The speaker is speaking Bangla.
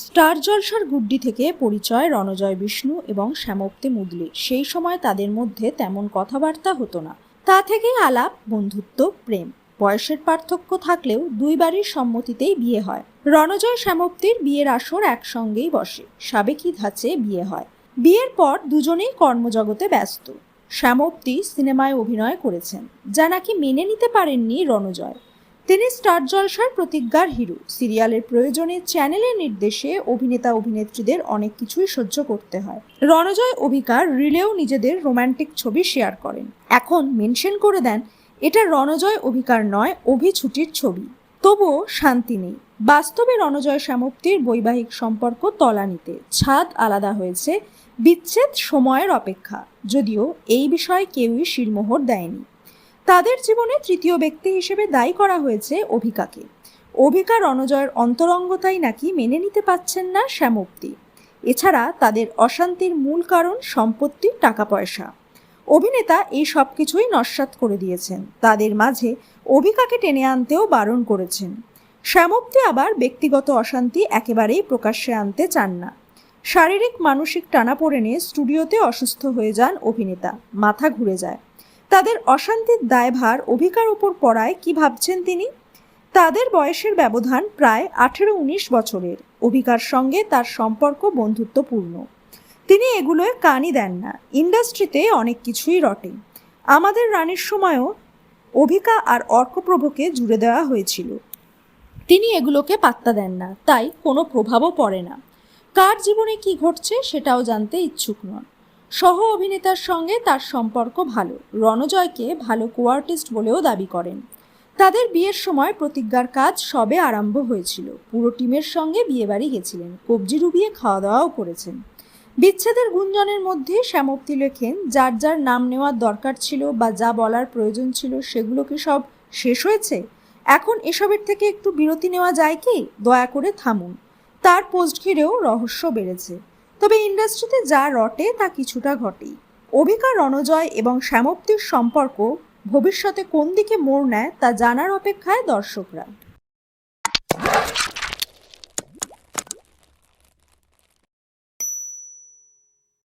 স্টার জলসার গুড্ডি থেকে পরিচয় রণজয় বিষ্ণু এবং শ্যামপ্তি মুদলির। সেই সময় তাদের মধ্যে তেমন কথাবার্তা হতো না। তা থেকেই আলাপ, বন্ধুত্ব, প্রেম। বয়সের পার্থক্য থাকলেও দুই বাড়ির সম্মতিতেই বিয়ে হয়। রণজয় শ্যামপ্তির বিয়ের আসর একসঙ্গেই বসে। সাবেকি ধাঁচে বিয়ে হয়। বিয়ের পর দুজনেই কর্মজগতে ব্যস্ত। শ্যামপ্তি সিনেমায় অভিনয় করেছেন, যা নাকি মেনে নিতে পারেননি রণজয়। তিনি স্টার জলসার প্রতিজ্ঞার হিরো। সিরিয়ালের প্রয়োজনে চ্যানেলের নির্দেশে অভিনেতা অভিনেত্রীদের অনেক কিছুই সহ্য করতে হয়। রণজয় অভিকার রিলেও নিজেদের রোমান্টিক ছবি শেয়ার করেন। এখন মেনশন করে দেন এটা রণজয় অভিকার নয়, অভিছুটির ছবি। তবুও শান্তি নেই। বাস্তবে রণজয় শ্যামপ্তির বৈবাহিক সম্পর্ক তলানিতে। ছাদ আলাদা হয়েছে, বিচ্ছেদ সময়ের অপেক্ষা। যদিও এই বিষয়ে কেউই শিরমোহর দেয়নি। তাদের জীবনে তৃতীয় ব্যক্তি হিসেবে দায়ী করা হয়েছে অভিকাকে। অভিকা রণজয়ের অন্তরঙ্গতাই নাকি মেনে নিতে পাচ্ছেন না শ্যামপ্তি। এছাড়া তাদের অশান্তির মূল কারণ সম্পত্তি, টাকা পয়সা। অভিনেতা এই সব কিছুই নস্যাৎ করে দিয়েছেন। তাদের মাঝে অভিকাকে টেনে আনতেও বারণ করেছেন। শ্যামপ্তি আবার ব্যক্তিগত অশান্তি একেবারেই প্রকাশ্যে আনতে চান না। শারীরিক মানসিক টানাপোড়েনে স্টুডিওতে অসুস্থ হয়ে যান অভিনেতা। মাথা ঘুরে যায়। তাদের অশান্তির দায়ভার অভিকার উপর পড়ায় কি ভাবছেন তিনি? তাদের বয়সের ব্যবধান প্রায় 18-19 বছরের। অভিকার সঙ্গে তার সম্পর্ক বন্ধুত্বপূর্ণ। তিনি এগুলোয় কানই দেন না। ইন্ডাস্ট্রিতে অনেক কিছুই রটে। আমাদের রানীর সময়ও অভিকা আর অর্কপ্রভকে জুড়ে দেওয়া হয়েছিল। তিনি এগুলোকে পাত্তা দেন না, তাই কোনো প্রভাবও পড়ে না। কার জীবনে কি ঘটছে সেটাও জানতে ইচ্ছুক নন। সহ অভিনেতার সঙ্গে তার সম্পর্ক ভালো। রণজয়কে ভালো কোয়ার্টিস্ট বলেও দাবি করেন। তাদের বিয়ের সময় প্রতিজ্ঞার কাজ সবে আরম্ভ হয়েছিল। পুরো টিমের সঙ্গে বিয়েবাড়ি গেছিলেন। কবজি ডুবিয়ে খাওয়া দাওয়াও করেছেন। বিচ্ছেদের গুঞ্জনের মধ্যে শ্যামপ্তি লেখেন, যার যার নাম নেওয়ার দরকার ছিল বা যা বলার প্রয়োজন ছিল সেগুলো কি সব শেষ হয়েছে? এখন এসবের থেকে একটু বিরতি নেওয়া যায় কি? দয়া করে থামুন। তার পোস্ট ঘিরেও রহস্য বেড়েছে। তবে ইন্ডাস্ট্রিতে যা রটে তা কিছুটা ঘটেই। অভিকা, রণজয় এবং শ্যামপ্তির সম্পর্ক ভবিষ্যতে কোন দিকে মোড় নেয় তা জানার অপেক্ষায় দর্শকরা।